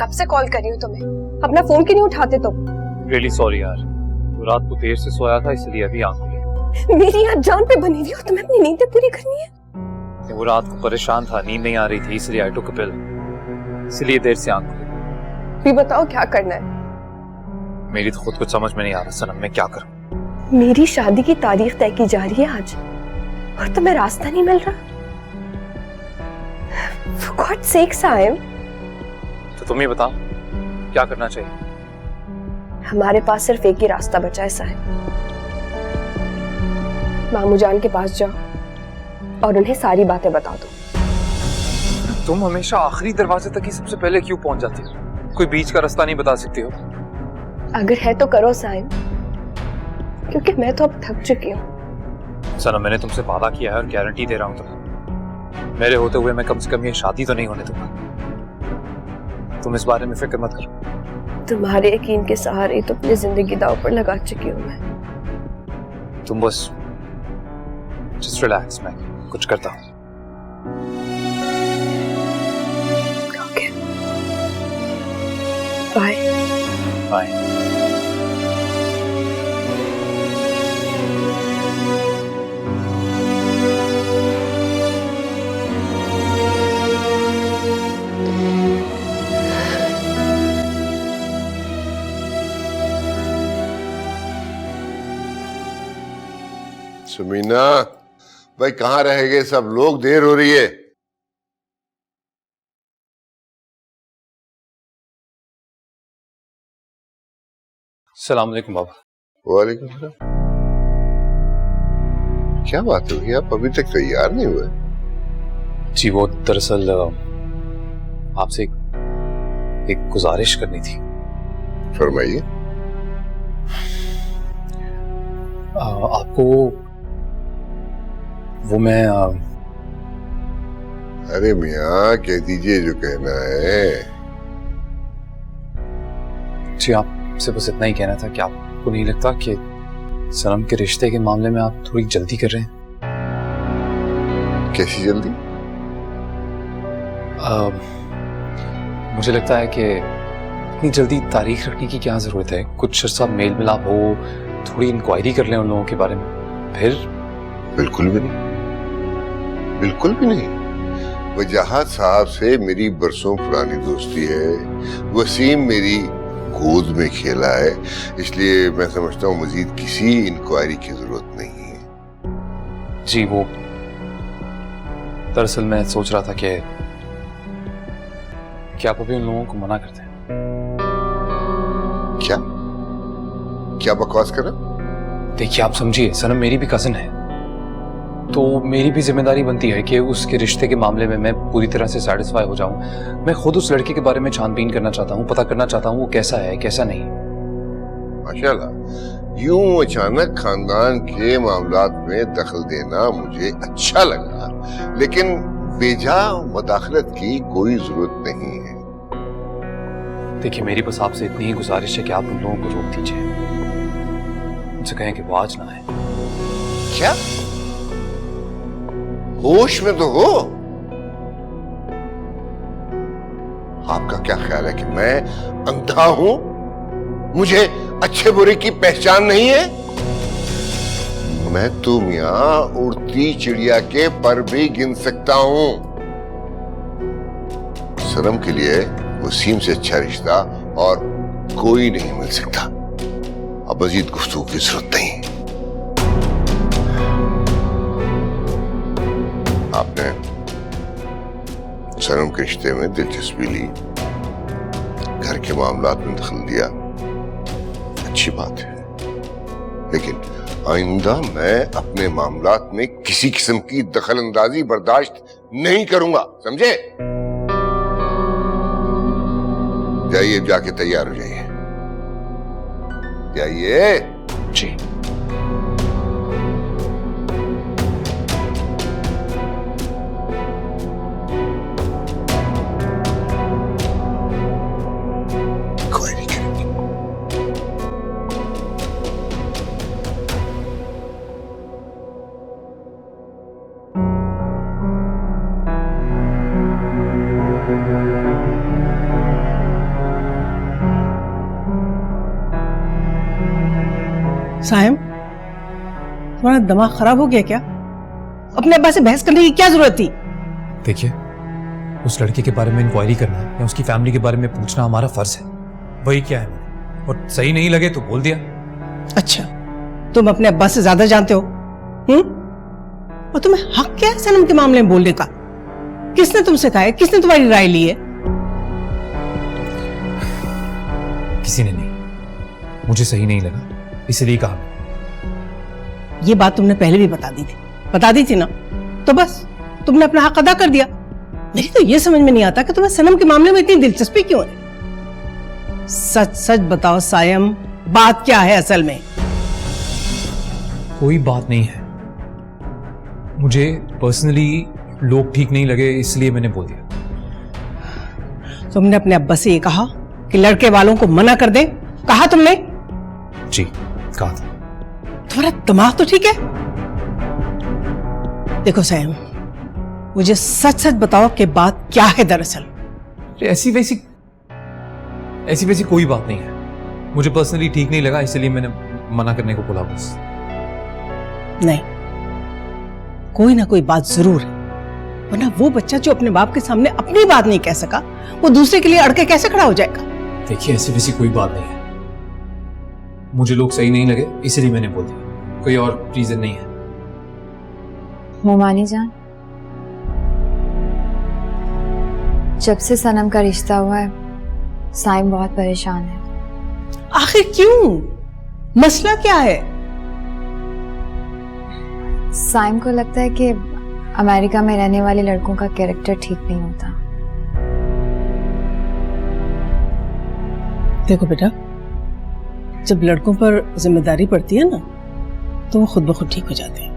कब से कॉल कर रही हूँ तुम्हें, अपना फोन क्यों नहीं उठाते तुम? रियली सॉरी यार, तो रात को देर से सोया था इसलिए अभी आंख खुली। मेरी यार जान पे बनी हुई हो, तुम्हें अपनी नींदें पूरी करनी है। वो रात को परेशान था, नींद नहीं आ रही थी इसलिए आई टुक अ पिल, इसलिए देर से आंख खुली। भी बताओ क्या करना है? मेरी तो खुद कुछ समझ में नहीं आ रहा सनम, मैं क्या करूं? मेरी शादी की तारीख तय की जा रही है आज और तुम्हें रास्ता नहीं मिल रहा। For God's sake साइम, तो तुम ही बताओ क्या करना चाहिए? हमारे पास सिर्फ एक ही रास्ता बचा है साइम। मामू जान के पास जाओ और उन्हें सारी बातें बता दो। तुम हमेशा आखिरी दरवाजे तक ही सबसे पहले क्यों पहुंच जाती हो? कोई बीच का रास्ता नहीं बता सकती हो? अगर है तो करो साइम, क्योंकि मैं तो अब थक चुकी हूँ। सनम, मैंने तुमसे वादा किया है और गारंटी दे रहा हूँ तुम्हें, मेरे होते हुए मैं कम से कम ये शादी तो नहीं होने दूंगा। तुम इस बारे में फिक्र मत करो। तुम्हारे यकीन के सहारे तो अपनी जिंदगी दांव पर लगा चुकी हूँ मैं। तुम बस जस्ट रिलैक्स, मैं कुछ करता हूँ। Okay, bye bye. सुमीना भाई, कहाँ रह गए सब लोग? देर हो रही है। अस्सलाम वालेकुम बाबा। वालेकुम सलाम। क्या बात होगी, आप अभी तक तैयार नहीं हुए? जी वो दरअसल आपसे एक गुजारिश करनी थी। फरमाइए। आपको वो मैं अरे मियाँ, कह दीजिए जो कहना है। जी आपसे बस इतना ही कहना था कि आपको नहीं लगता कि सनम के रिश्ते के मामले में आप थोड़ी जल्दी कर रहे हैं? कैसी जल्दी? मुझे लगता है कि इतनी जल्दी तारीख रखने की क्या जरूरत है? कुछ अर्सा मेल मिलाप हो, थोड़ी इंक्वायरी कर लें उन लोगों के बारे में, फिर। बिल्कुल भी नहीं, बिल्कुल भी नहीं। वजाहत साहब से मेरी बरसों पुरानी दोस्ती है, वसीम मेरी गोद में खेला है, इसलिए मैं समझता हूँ मजीद किसी इंक्वायरी की जरूरत नहीं है। जी वो दरअसल मैं सोच रहा था कि आप अभी उन लोगों को मना करते हैं। क्या क्या बकवास कर रहे हैं? देखिए आप समझिए, सनम मेरी भी कजिन है, तो मेरी भी जिम्मेदारी बनती है कि उसके रिश्ते के मामले में मैं पूरी तरह से सेटिस्फाई हो जाऊं। मैं खुद उस लड़के के बारे में छानबीन करना चाहता हूं, पता करना चाहता हूं वो कैसा है कैसा नहीं। माशाल्लाह, यूं अचानक खानदान के मामलात में दखल देना मुझे अच्छा लगा, लेकिन बेजा मुदाखलत की कोई जरूरत नहीं है। देखिए मेरी बस आपसे इतनी ही गुजारिश है कि आप उन लोगों को रोक दीजिए, उनसे कहें कि वो आज ना आए। क्या? होश में तो हो? आपका क्या ख्याल है कि मैं अंधा हूं? मुझे अच्छे बुरे की पहचान नहीं है? मैं तो मियां उड़ती चिड़िया के पर भी गिन सकता हूं। सनम के लिए वसीम से अच्छा रिश्ता और कोई नहीं मिल सकता। अब मजीद गुफ्तगू की जरूरत नहीं। आपने सनम के रिश्ते में दिलचस्पी ली, घर के मामलात में दखल दिया, अच्छी बात है, लेकिन आइंदा मैं अपने मामलात में किसी किस्म की दखल अंदाजी बर्दाश्त नहीं करूंगा, समझे? जाइए, जाके तैयार हो जाइए। जाइए। जी कोई नहीं करेंगे। सायम, तुम्हारा दिमाग खराब हो गया क्या? अपने अब्बा से बहस करने की क्या जरूरत थी? देखिए, उस लड़के के बारे में इंक्वायरी करना या उसकी फैमिली के बारे में पूछना हमारा फर्ज है। वही क्या है मैंने, और सही नहीं लगे तो बोल दिया। अच्छा, तुम अपने अब्बा से ज्यादा जानते हो, और तुम्हें हक क्या है सनम के मामले में बोलने का? किसने तुमसे कहा है? किसने तुम्हारी राय ली है? किसी ने नहीं, मुझे सही नहीं लगा इसलिए कहा। ये बात तुमने पहले भी बता दी थी ना, तो बस तुमने अपना हक अदा कर दिया। मेरी तो ये समझ में नहीं आता कि तुम्हें सनम के मामले में इतनी दिलचस्पी क्यों है। सच सच बताओ सायम, बात क्या है असल में? कोई बात नहीं है, मुझे पर्सनली लोग ठीक नहीं लगे इसलिए मैंने बोल दिया। तुमने अपने अब्बा से ये कहा कि लड़के वालों को मना कर दे? कहा तुमने? जी कहा था। तुम्हारा दिमाग तो ठीक है? देखो सायम, मुझे सच सच बताओ कि बात क्या है दरअसल। ऐसी वैसी कोई बात नहीं है, मुझे पर्सनली ठीक नहीं लगा इसलिए मैंने मना करने को बोला बस। नहीं, कोई ना कोई बात जरूर है, वरना वो बच्चा जो अपने बाप के सामने अपनी बात नहीं कह सका, वो दूसरे के लिए अड़के कैसे खड़ा हो जाएगा? देखिए, ऐसी वैसी कोई बात नहीं है, मुझे लोग सही नहीं लगे इसलिए मैंने बोल दिया, कोई और रीजन नहीं है। मोमानी जान, जब से सनम का रिश्ता हुआ है साइम बहुत परेशान है। आखिर क्यों? मसला क्या है? साइम को लगता है कि अमेरिका में रहने वाले लड़कों का कैरेक्टर ठीक नहीं होता। देखो बेटा, जब लड़कों पर जिम्मेदारी पड़ती है ना, तो वो खुद ब खुद ठीक हो जाते हैं।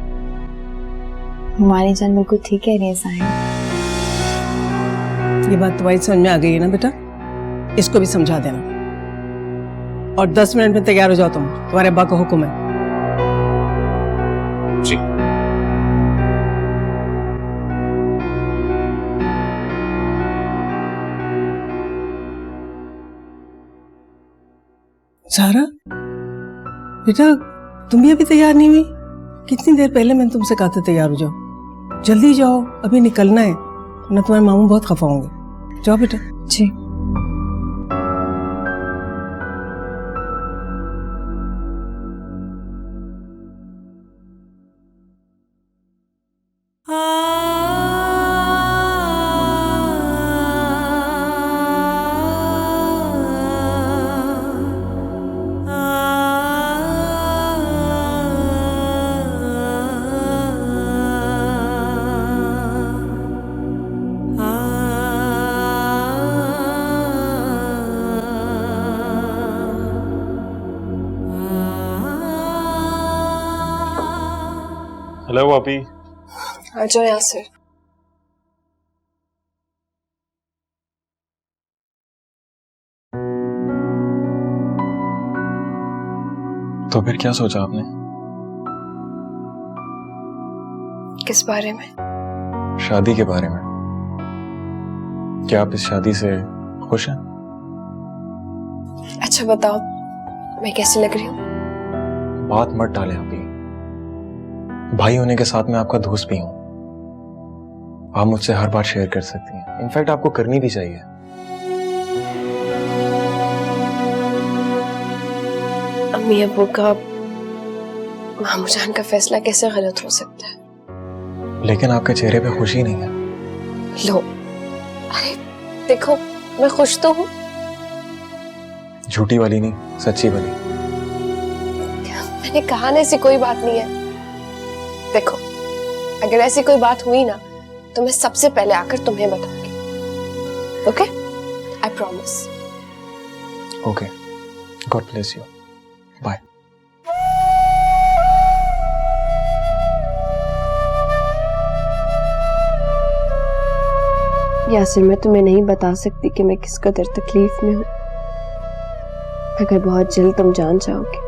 मोमानी जान बिल्कुल ठीक कह रही है साइम। ये बात तुम्हारी समझ में आ गई है ना बेटा? इसको भी समझा देना, और 10 मिनट में तैयार हो जाओ तुम, तुम्हारे अब्बा का हुक्म है। जी। सारा बेटा, तुम भी अभी तैयार नहीं हुई? कितनी देर पहले मैंने तुमसे कहा था तैयार हो जाओ। जल्दी जाओ, अभी निकलना है, वरना तुम्हारे मामू बहुत खफा होंगे। जाओ बेटा। जी। हेलो भाभी। आ जाओ यहाँ से। तो फिर क्या सोचा आपने? किस बारे में? शादी के बारे में। क्या आप इस शादी से खुश हैं? अच्छा बताओ, मैं कैसी लग रही हूँ? बात मत टालें अभी। भाई होने के साथ मैं आपका दोस्त भी हूं। आप मुझसे हर बात शेयर कर सकती हैं, इनफैक्ट आपको करनी भी चाहिए। अम्मी अब्बू का, मामू जान का फैसला कैसे गलत हो सकता है? लेकिन आपके चेहरे पे खुशी नहीं है। लो, अरे देखो, मैं खुश तो हूँ। झूठी वाली नहीं, सच्ची वाली। मैंने कहा ना ऐसी कोई बात नहीं है। देखो, अगर ऐसी कोई बात हुई ना, तो मैं सबसे पहले आकर तुम्हें बताऊंगी। Okay? I promise. Okay, God bless you. Bye. Yasir, मैं तुम्हें नहीं बता सकती कि मैं किस कदर तकलीफ में हूँ। अगर बहुत जल्द तुम जान जाओगे,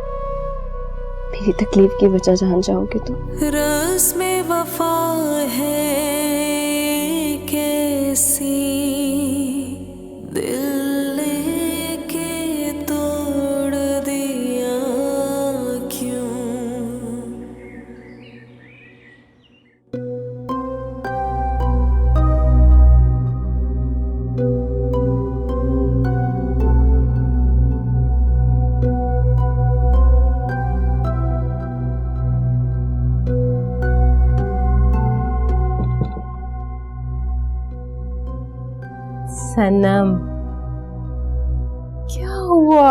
मेरी तकलीफ की वजह जान जाओगे तो। रस्म वफा है कैसी, दिल के तोड़ दिया क्यों? सनम, क्या हुआ?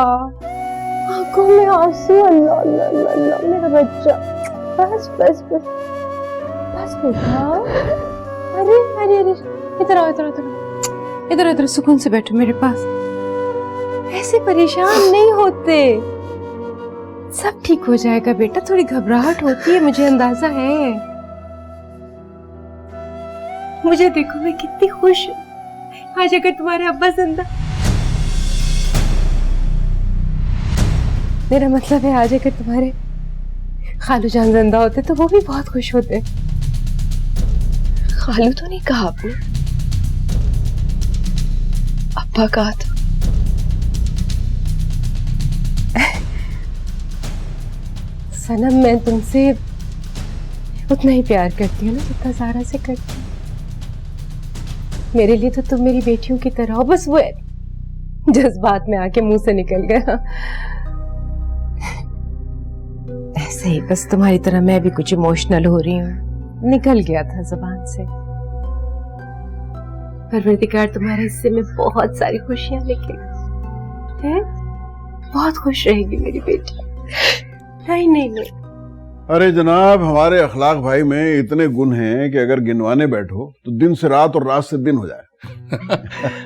आंखों में आंसू। अल्लाह अल्लाह अल्लाह अल्लाह, मेरा बच्चा। बस बस बस बस बेटा। अरे अरे अरे, इधर आओ, इधर आओ, इधर इधर, सुकून से बैठो मेरे पास। ऐसे परेशान नहीं होते, सब ठीक हो जाएगा बेटा। थोड़ी घबराहट होती है, मुझे अंदाजा है। मुझे देखो, मैं कितनी खुश हूँ आज। अगर तुम्हारे अब्बा जिंदा, मेरा मतलब है आज अगर तुम्हारे खालू जान जिंदा होते तो वो भी बहुत खुश होते। खालू तो नहीं कहा आपने, अब्बा कहा था। सनम, मैं तुमसे उतना ही प्यार करती हूँ ना जितना ज़ारा से करती हूँ। मेरे लिए तो तुम मेरी बेटियों की तरह हो। बस वो जज्बात में आके मुंह से निकल गया। ऐसे ही बस तुम्हारी तरह मैं भी कुछ इमोशनल हो रही हूँ, निकल गया था जुबान से। परवरदिगार तुम्हारे हिस्से में बहुत सारी खुशियां लिखेगा, हैं? बहुत खुश रहेगी मेरी बेटी। नहीं नहीं नहीं, अरे जनाब, हमारे अखलाक भाई में इतने गुण हैं कि अगर गिनवाने बैठो तो दिन से रात और रात से दिन हो जाए।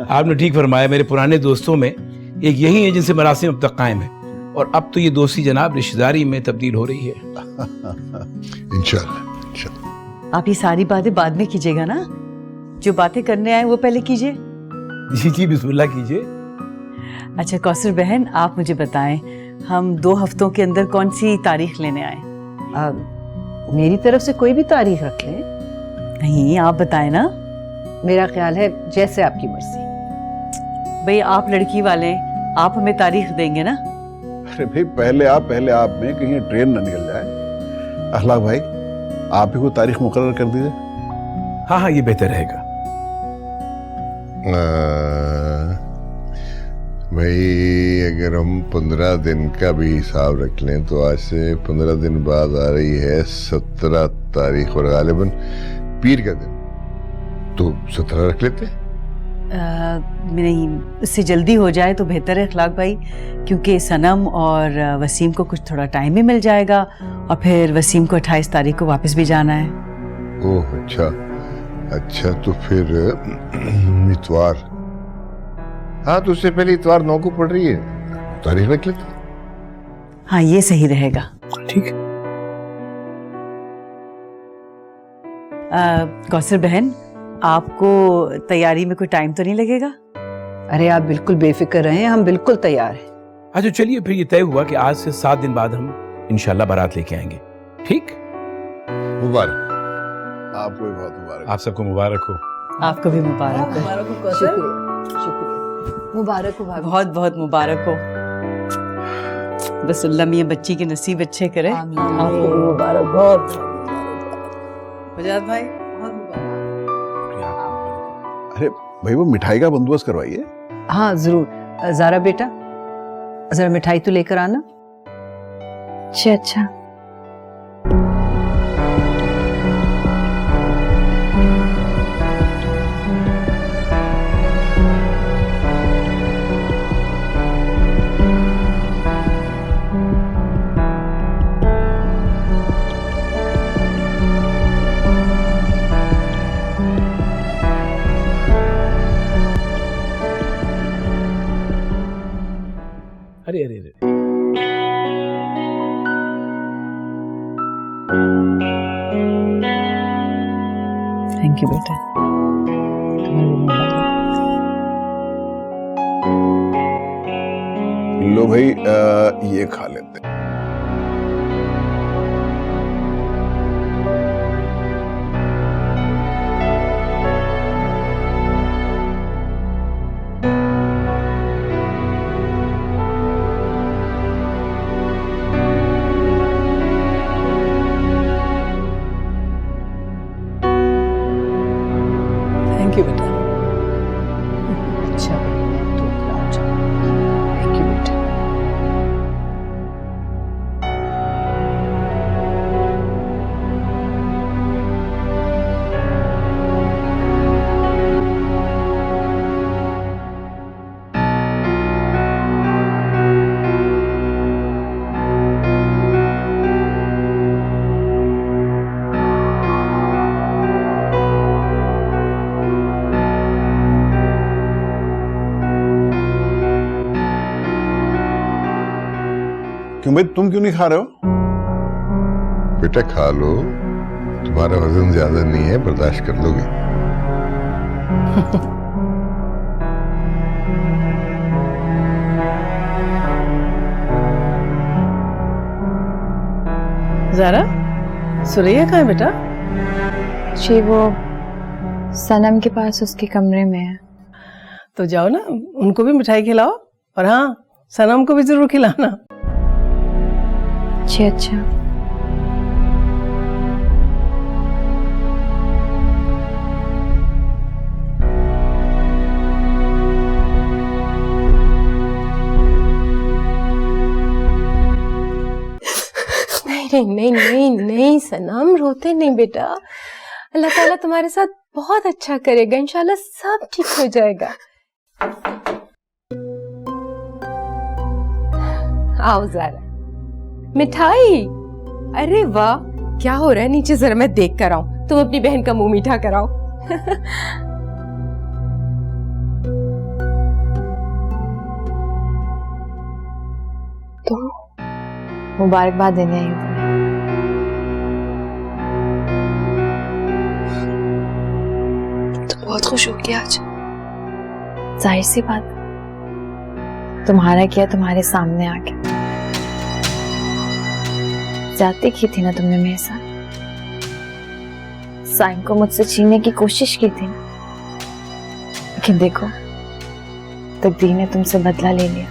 आपने ठीक फरमाया। मेरे पुराने दोस्तों में एक यही है जिनसे मरासिम अब तक कायम है, और अब तो ये दोस्ती जनाब रिश्तेदारी में तब्दील हो रही है। इंशाल्लाह इंशाल्लाह। आप ये सारी बातें बाद में कीजिएगा ना, जो बातें करने आए वो पहले कीजिए। जी जी, बिस्मिल्लाह कीजिए। अच्छा कौसर बहन, आप मुझे बताएं, हम 2 हफ्तों के अंदर कौन सी तारीख लेने आए? मेरी तरफ से कोई भी तारीख रख लें। नहीं, आप बताएं ना। मेरा ख्याल है जैसे आपकी मर्जी। भाई आप लड़की वाले, आप हमें तारीख देंगे ना? अरे भाई, पहले आप में कहीं ट्रेन न निकल जाए। अखलाक भाई, आप ही को तारीख मुकर्रर कर दीजिए। हाँ हाँ, ये बेहतर रहेगा। भाई अगर हम 15 दिन का भी हिसाब रख लें तो आज से 15 दिन बाद आ रही है 17 तारीख, और गालिबन पीर का दिन, तो 17 रख लेते हैं। नहीं, उससे जल्दी हो जाए तो बेहतर है अखलाक भाई, क्योंकि सनम और वसीम को कुछ थोड़ा टाइम भी मिल जाएगा, और फिर वसीम को 28 तारीख को वापस भी जाना है। ओह अच्छा अच्छा, तो फिर इतवार, हाँ तो उससे पहले इतवार 9 को पड़ रही है, तारीख रख लेते। हाँ ये सही रहेगा। ठीक है। कौसर बहन, आपको तैयारी में कोई टाइम तो नहीं लगेगा? अरे आप बिल्कुल बेफिक्र रहें, हम बिल्कुल तैयार हैं। अच्छा चलिए, फिर ये तय हुआ कि आज से 7 दिन बाद हम इंशाल्लाह बारात लेके आएंगे। ठीक? मुबारक, आपको भी बहुत मुबारक। आप सबको मुबारक हो। आपको भी मुबारक हो। शुक्रिया शुक्रिया, मुबारक हो भाभी। बहुत बहुत मुबारक हो। बस अल्लाह मियां बच्ची के नसीब अच्छे करे। आपको भी मुबारक, बहुत फजाद भाई बहुत मुबारक। अरे भाई, वो मिठाई का बंदोबस्त करवाइए। हाँ जरूर। ज़ारा बेटा, जरा मिठाई तो लेकर आना। अच्छा। अरे अरे अरे, थैंक यू बेटा। लो भाई, ये खा लेते। थैंक यू बेटा। अच्छा, मैं तो थैंक यू बेटा। क्यों भाई, तुम क्यों नहीं खा रहे हो? बेटा खा लो, तुम्हारा वजन ज्यादा नहीं है, बर्दाश्त कर लोगे। ज़ारा, सुरैया कहाँ है बेटा? जी वो सनम के पास उसके कमरे में है। तो जाओ ना, उनको भी मिठाई खिलाओ, और हाँ, सनम को भी जरूर खिलाना। जी अच्छा। नहीं नहीं नहीं नहीं सनम, रोते नहीं बेटा। अल्लाह ताला तुम्हारे साथ बहुत अच्छा करेगा, इंशाल्लाह सब ठीक हो जाएगा। आओ ज़ारा, मिठाई। अरे वाह, क्या हो रहा है नीचे, जरा मैं देख कर आऊं। तुम अपनी बहन का मुंह मीठा कराओ। तो मुबारकबाद देने आई हूँ। तो बहुत खुश होगी आज। जाहिर सी बात, तुम्हारा किया तुम्हारे सामने आके। जाते की थी ना तुमने मेरे साथ, साइम को मुझसे छीनने की कोशिश की थी ना, लेकिन देखो तकदीर ने तुमसे बदला ले लिया।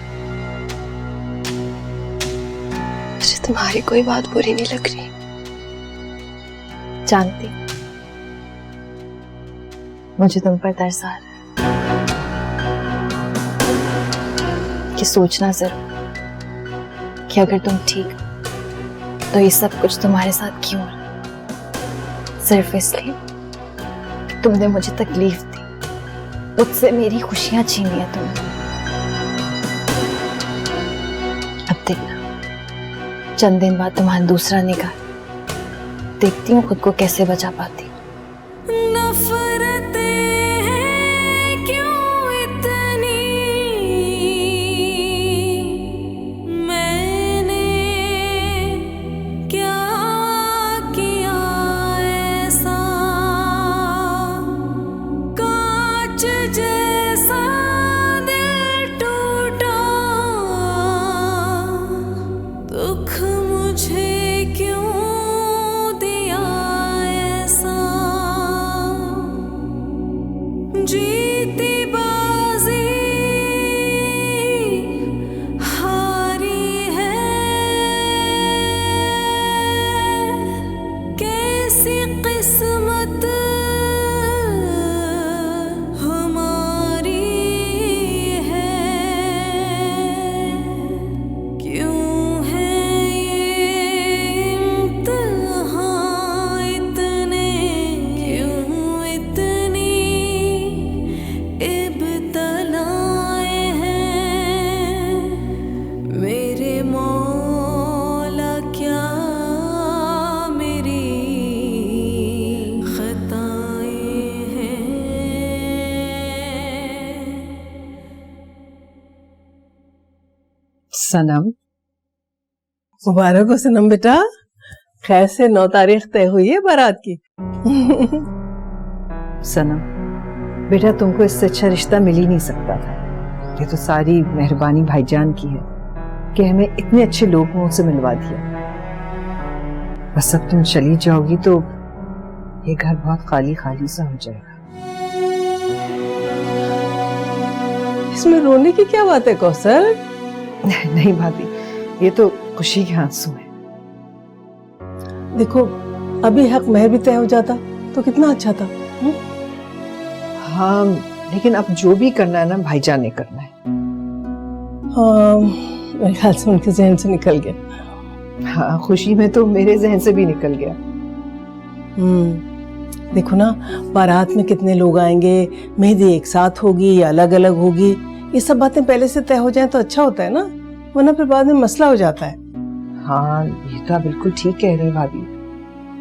मुझे तुम्हारी कोई बात बुरी नहीं लग रही। जानती, मुझे तुम पर तरस आ रहा है कि सोचना जरूर कि अगर तुम ठीक तो ये सब कुछ तुम्हारे साथ क्यों हो रहा है? सिर्फ इसलिए कि तुमने मुझे तकलीफ दी, मुझसे मेरी खुशियां छीन लिया तुमने। अब देखना, चंद दिन बाद तुम्हारा दूसरा निकाह, देखती हूँ खुद को कैसे बचा पाती। सनम, मुबारक हो सनम बेटा, खैर से 9 तारीख तय हुई है बारात की। सनम बेटा, तुमको इससे अच्छा रिश्ता मिल ही नहीं सकता था। ये तो सारी मेहरबानी भाईजान की है कि हमें इतने अच्छे लोगों से मिलवा दिया। बस अब तुम चली जाओगी तो ये घर बहुत खाली खाली सा हो जाएगा। इसमें रोने की क्या बात है कौसर? नहीं भाभी, ये तो खुशी के आंसू है। देखो, अभी हक महर भी तय हो जाता तो कितना अच्छा था। हाँ, लेकिन अब जो भी करना है ना भाईजान ने करना है। हाँ, मेरे ख्याल से उनके जहन से निकल गया। हाँ, खुशी में तो मेरे जहन से भी निकल गया। देखो ना, बारात में कितने लोग आएंगे, मेहंदी एक साथ होगी या अलग अलग होगी, ये सब बातें पहले से तय हो जाए तो अच्छा होता है ना, वरना फिर बाद में मसला हो जाता है। हाँ, ये तो आप बिल्कुल ठीक कह रहे हैं भाभी।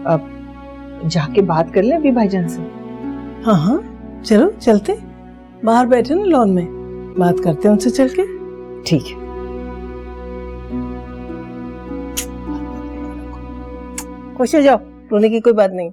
अब जाके बात कर ले अभी भाईजान से। हाँ हाँ, चलो चलते, बाहर बैठे ना लॉन में, बात करते हैं उनसे चल के। ठीक है। खुश हो जाओ, रोने की कोई बात नहीं।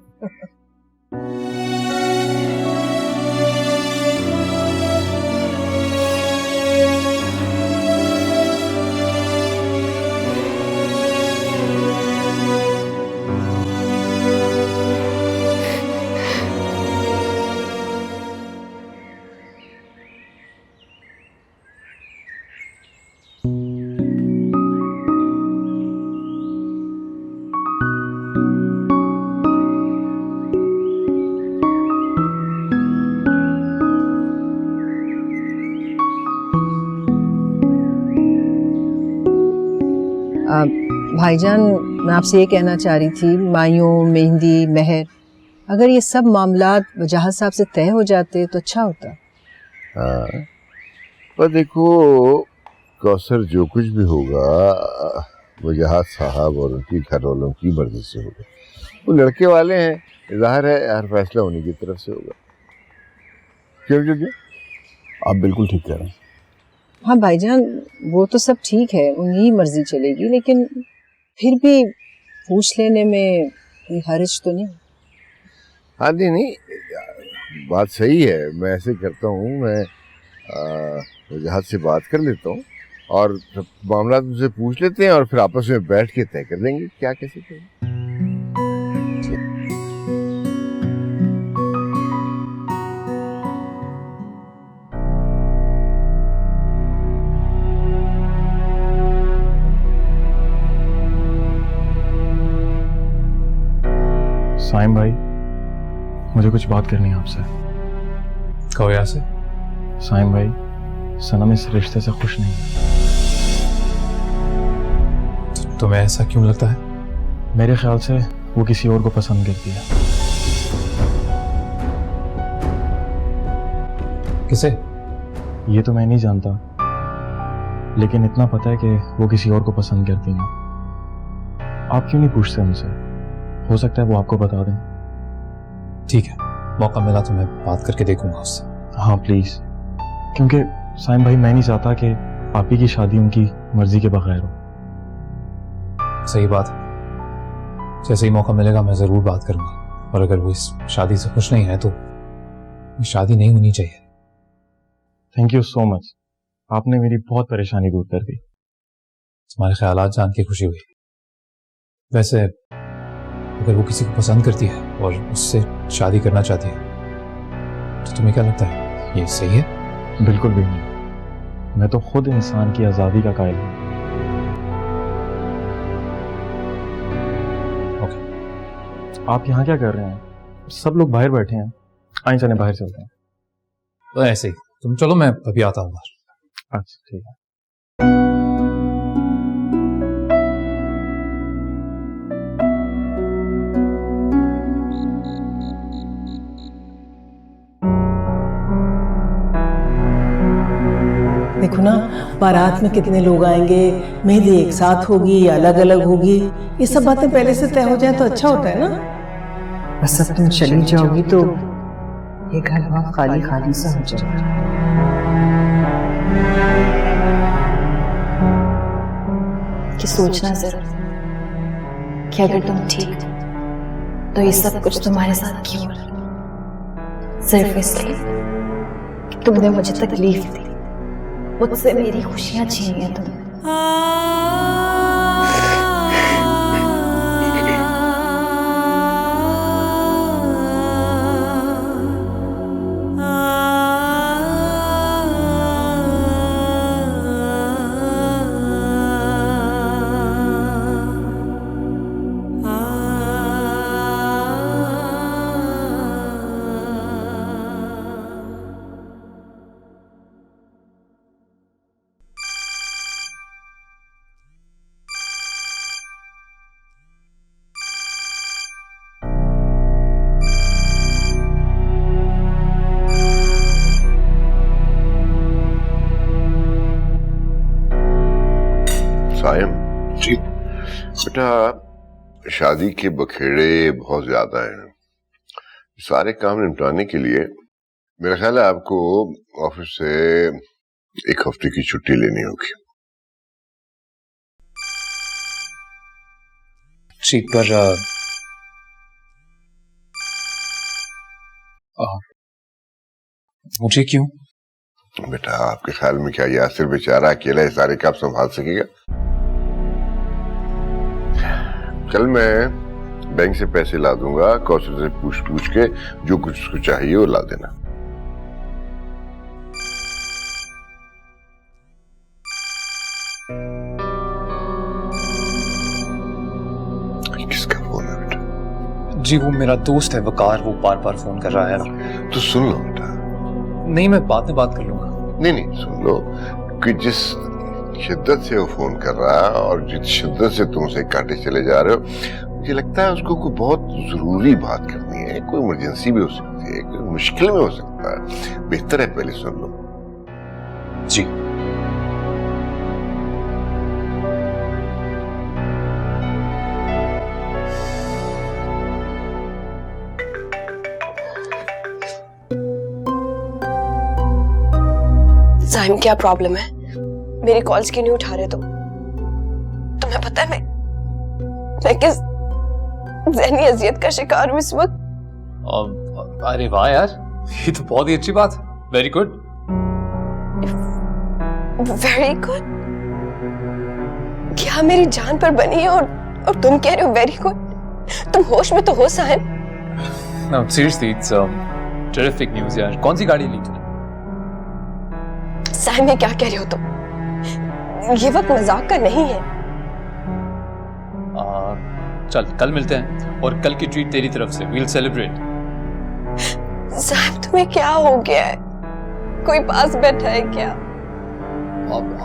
भाईजान, मैं आपसे ये कहना चाह रही थी, मायूं, मेहंदी, मेहर, अगर ये सब मामलात वजाहत साहब से तय हो जाते तो अच्छा होता। हाँ, पर देखो कौसर, जो कुछ भी होगा वजाहत साहब और उनकी घर वालों की मर्जी से होगा। वो लड़के वाले हैं, जाहिर है हर फैसला उन्हीं की तरफ से होगा। क्यों क्यों क्यों? आप बिल्कुल ठीक कह रहे हैं। हाँ भाईजान, वो तो सब ठीक है, उन्हीं मर्जी चलेगी, लेकिन फिर भी पूछ लेने में कोई हर्ज तो नहीं। हाँ जी, नहीं बात सही है। मैं ऐसे करता हूँ, मैं वजाहत से बात कर लेता हूँ और मामला तुमसे पूछ लेते हैं और फिर आपस में बैठ के तय कर लेंगे क्या कैसे करें। साइम भाई, मुझे कुछ बात करनी है आपसे। कहो यहाँ से। साइम भाई, सनम इस रिश्ते से खुश नहीं है। तुम्हें ऐसा क्यों लगता है? मेरे ख्याल से वो किसी और को पसंद करती है। किसे? ये तो मैं नहीं जानता, लेकिन इतना पता है कि वो किसी और को पसंद करती है। आप क्यों नहीं पूछते उनसे? हो सकता है वो आपको बता दें। ठीक है, मौका मिला तो मैं बात करके देखूंगा उससे। हाँ प्लीज, क्योंकि साइम भाई मैं नहीं चाहता कि आप ही की शादी उनकी मर्जी के बगैर हो। सही बात है, जैसे ही मौका मिलेगा मैं जरूर बात करूंगा, और अगर वो इस शादी से खुश नहीं है तो शादी नहीं होनी चाहिए। थैंक यू सो मच, आपने मेरी बहुत परेशानी दूर कर दी। तुम्हारे ख्यालात जान के खुशी हुई। वैसे अगर वो किसी को पसंद करती है और उससे शादी करना चाहती है तो तुम्हें क्या लगता है, ये सही है? बिल्कुल भी नहीं, मैं तो खुद इंसान की आज़ादी का कायल हूँ। ओके। आप यहाँ क्या कर रहे हैं? सब लोग बाहर बैठे हैं, आइए चलें बाहर चलते हैं। तो ऐसे ही, तुम चलो, मैं अभी आता हूँ बाहर। अच्छा ठीक है। देखो ना, बारात में कितने लोग आएंगे, मेहंदी एक साथ होगी या अलग अलग होगी, ये सब बातें पहले से तय हो जाए तो अच्छा होता है ना। बस अब तुम चली जाओगी तो ये घर वहाँ खाली खाली सा हो जाएगा। कि सोचना जरूर कि अगर तुम ठीक तो ये सब कुछ तुम्हारे साथ क्यों हो रहा? सिर्फ इसलिए कि तुमने मुझे तकलीफ दी, मुझसे मेरी खुशियां छीनी है तुमने। सायम जी बेटा, शादी के बखेड़े बहुत ज्यादा हैं। सारे काम निपटाने के लिए मेरा ख्याल है आपको ऑफिस से 1 हफ्ते की छुट्टी लेनी होगी। जी, पर मुझे क्यों? बेटा आपके ख्याल में क्या यासिर बेचारा अकेला ये सारे काम संभाल सकेगा? कल मैं बैंक से पैसे ला दूंगा, कौशल से पूछ के जो कुछ उसको चाहिए वो ला देना। किसका फोन है बेटा? जी वो मेरा दोस्त है वकार, वो बार बार फोन कर रहा है। तो सुन लो बेटा। नहीं, मैं बाद में बात कर लूंगा। नहीं सुन लो कि जिस शिद्दत से वो फोन कर रहा है और जिस शिद्दत से तुम उसे काटे चले जा रहे हो, मुझे लगता है उसको कोई बहुत जरूरी बात करनी है, कोई इमरजेंसी भी हो सकती है, कोई मुश्किल में हो सकता है। बेहतर है पहले सुन लो। जी साहिम, क्या प्रॉब्लम है? मेरी कॉल्स क्यों नहीं उठा रहे तुम? तुम्हें पता है मैं किस ज़हनी अजियत का शिकार हूं इस वक्त? अरे वाह यार, ये तो बहुत ही अच्छी बात है। Very good. Very good? क्या मेरी जान पर बनी है और तुम कह रहे हो वेरी गुड? तुम होश में तो हो साहिम? No, seriously, it's terrific news यार। कौन सी गाड़ी ली तूने? साहिम, ये क्या कह रहे हो तुम? ये वक्त मजाक का नहीं है। चल कल मिलते हैं और कल की ट्रीट तेरी तरफ से। We'll celebrate। साहिब, तुम्हें क्या हो गया है? कोई पास बैठा है क्या?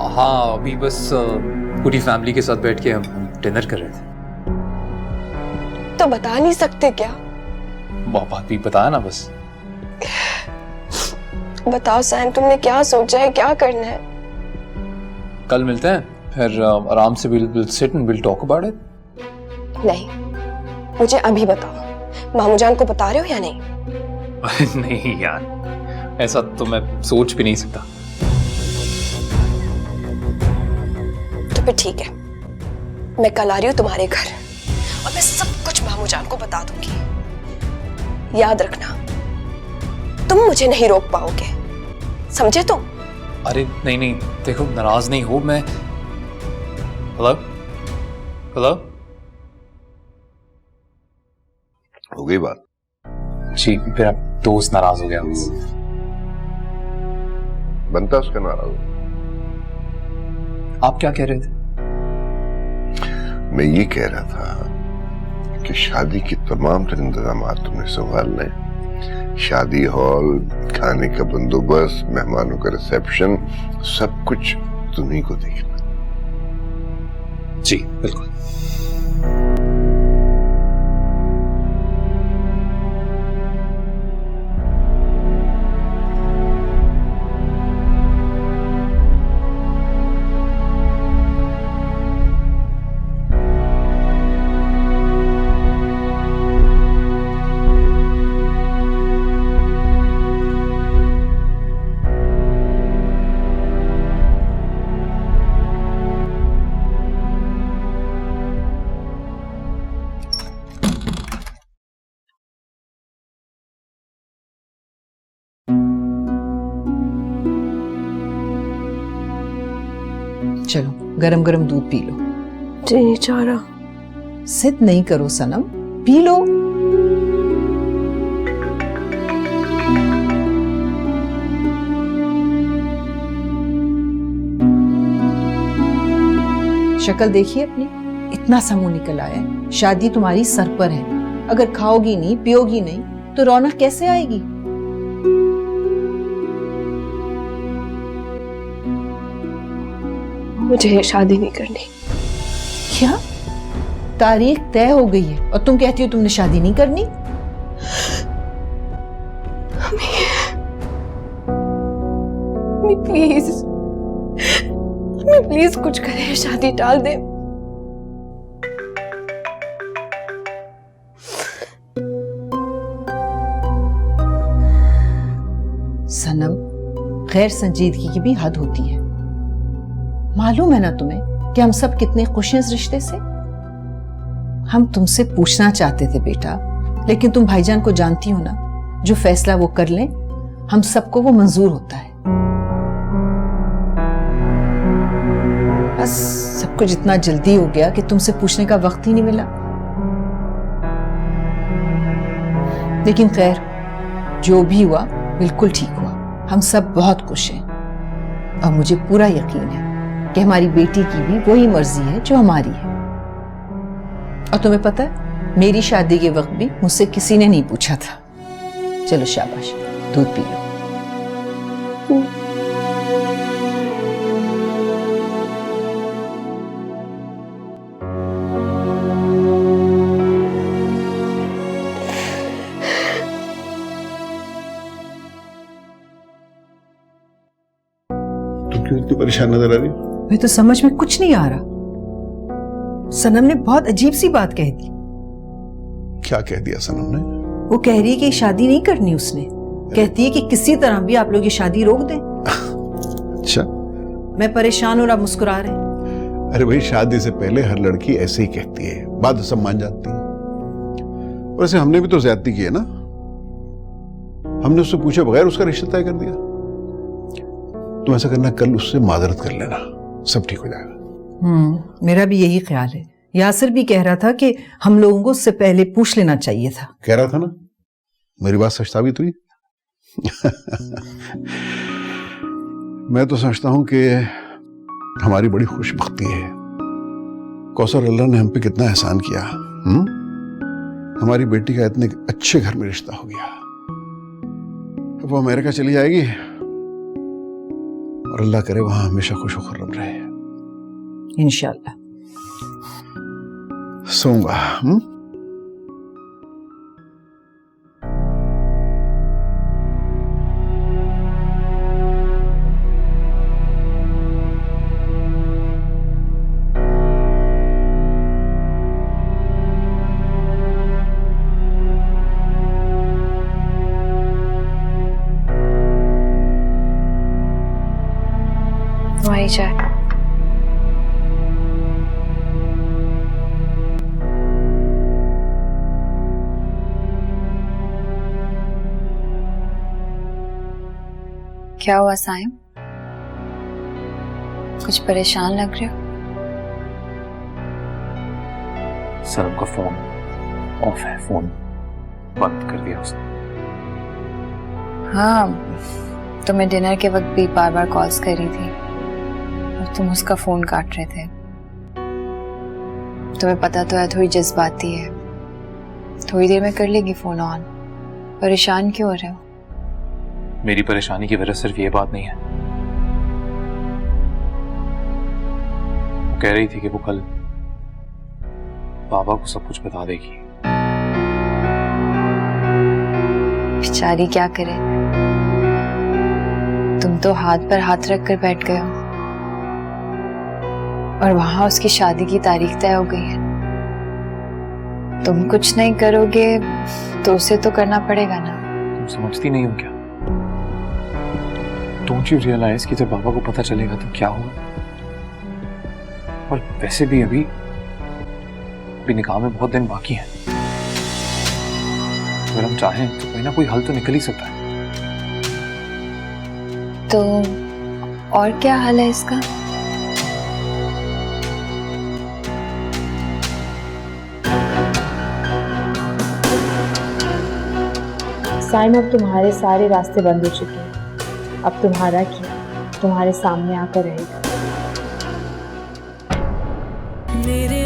हाँ, अभी बस पूरी फैमिली के साथ बैठ के हम डिनर कर रहे थे। तो बता नहीं सकते क्या? बात भी बताया ना बस। बताओ साहिब, तुमने क्या सोचा है, क्या करना है? कल मिलते हैं, फिर आराम से we'll sit and we'll talk about it। नहीं, मुझे अभी बताओ, मामू जान को बता रहे हो या नहीं? नहीं यार, ऐसा तो मैं सोच भी नहीं सकता। तो फिर ठीक है, मैं कल आ रही हूँ तुम्हारे घर और मैं सब कुछ मामू जान को बता दूंगी। याद रखना, तुम मुझे नहीं रोक पाओगे, समझे तुम? अरे नहीं, देखो नाराज नहीं हो मैं। हेलो हो गई बात? जी, मेरा दोस्त नाराज हो गया। बनता उसका नाराज। आप क्या कह रहे थे? मैं ये कह रहा था कि शादी के तमाम तर इंतजाम तुमने संभालने, शादी हॉल, खाने का बंदोबस्त, मेहमानों का रिसेप्शन, सब कुछ तुम्ही को देखना। जी बिल्कुल। चलो गरम गरम दूध पी लो। जी नहीं चाह रहा। जिद नहीं करो सनम, पी लो। शक्ल देखिए अपनी, इतना सा मुंह निकल आया है। शादी तुम्हारी सर पर है, अगर खाओगी नहीं पियोगी नहीं तो रौनक कैसे आएगी? मुझे शादी नहीं करनी। क्या? तारीख तय हो गई है और तुम कहती हो तुमने शादी नहीं करनी? प्लीज प्लीज कुछ करें, शादी टाल दे। सनम, गैर संजीदगी की भी हद होती है। मालूम है ना तुम्हें कि हम सब कितने खुश हैं इस रिश्ते से। हम तुमसे पूछना चाहते थे बेटा, लेकिन तुम भाईजान को जानती हो ना, जो फैसला वो कर लें, हम सबको वो मंजूर होता है। बस सब कुछ इतना जल्दी हो गया कि तुमसे पूछने का वक्त ही नहीं मिला। लेकिन खैर, जो भी हुआ बिल्कुल ठीक हुआ। हम सब बहुत खुश हैं और मुझे पूरा यकीन है कि हमारी बेटी की भी वही मर्जी है जो हमारी है। और तुम्हें पता है, मेरी शादी के वक्त भी मुझसे किसी ने नहीं पूछा था। चलो शाबाश, दूध पी लो। तुम क्यों इतनी परेशान नजर आ रही? मुझे तो समझ में कुछ नहीं आ रहा। सनम ने बहुत अजीब सी बात कह दी। क्या कह दिया सनम ने? वो कह रही है कि शादी नहीं करनी उसने। कहती है कि किसी तरह भी आप लोग ये शादी रोक दें। अच्छा। मैं परेशान और आप मुस्कुरा रहे हैं। अरे भाई, शादी से पहले हर लड़की ऐसे ही कहती है, बाद में सब मान जाती है। वैसे हमने भी तो ज्यादती की है ना। हमने उससे पूछे बगैर उसका रिश्ता तय कर दिया। तुम ऐसा करना, कल उससे माजरत कर लेना, सब ठीक हो जाएगा। मेरा भी यही ख्याल है। यासिर भी कह रहा था कि हम लोगों को उससे पहले पूछ लेना चाहिए था। कह रहा था ना, मेरी बात सच साबित हुई। मैं तो समझता हूं कि हमारी बड़ी खुशबख्ती है। कौसर, अल्लाह ने हम पे कितना एहसान किया। हमारी बेटी का इतने अच्छे घर में रिश्ता हो गया। अब वो अमेरिका चली जाएगी और अल्लाह करे वहां हमेशा खुश खुर्रम रहे। इंशाल्लाह। सोऊंगा। तुम्हारी चाय। क्या हुआ साइम? कुछ परेशान लग रहे हो? सनम का फोन ऑफ है, फोन बंद कर दिया उसने। हाँ, तुम्हें डिनर के वक्त भी बार बार कॉल्स कर रही थी और तुम उसका फोन काट रहे थे। तुम्हें पता तो है थोड़ी जज्बाती है, थोड़ी देर में कर लेगी फोन ऑन। परेशान क्यों हो रहे हो? मेरी परेशानी की वजह सिर्फ ये बात नहीं है। वो कह रही थी कि वो कल बाबा को सब कुछ बता देगी। बेचारी क्या करे, तुम तो हाथ पर हाथ रख कर बैठ गए हो और वहां उसकी शादी की तारीख तय हो गई है। तुम कुछ नहीं करोगे तो उसे तो करना पड़ेगा ना। तुम समझती नहीं हो क्या? डोंट यू रियलाइज कि जब बाबा को पता चलेगा तो क्या होगा? और वैसे भी अभी निकाह में बहुत दिन बाकी हैं। अगर हम चाहें तो कोई ना कोई हल तो निकल ही सकता है। तो और क्या हल है इसका? साइम, अब तुम्हारे सारे रास्ते बंद हो चुके हैं। अब तुम्हारा क्या तुम्हारे सामने आकर रहेगा। मेरे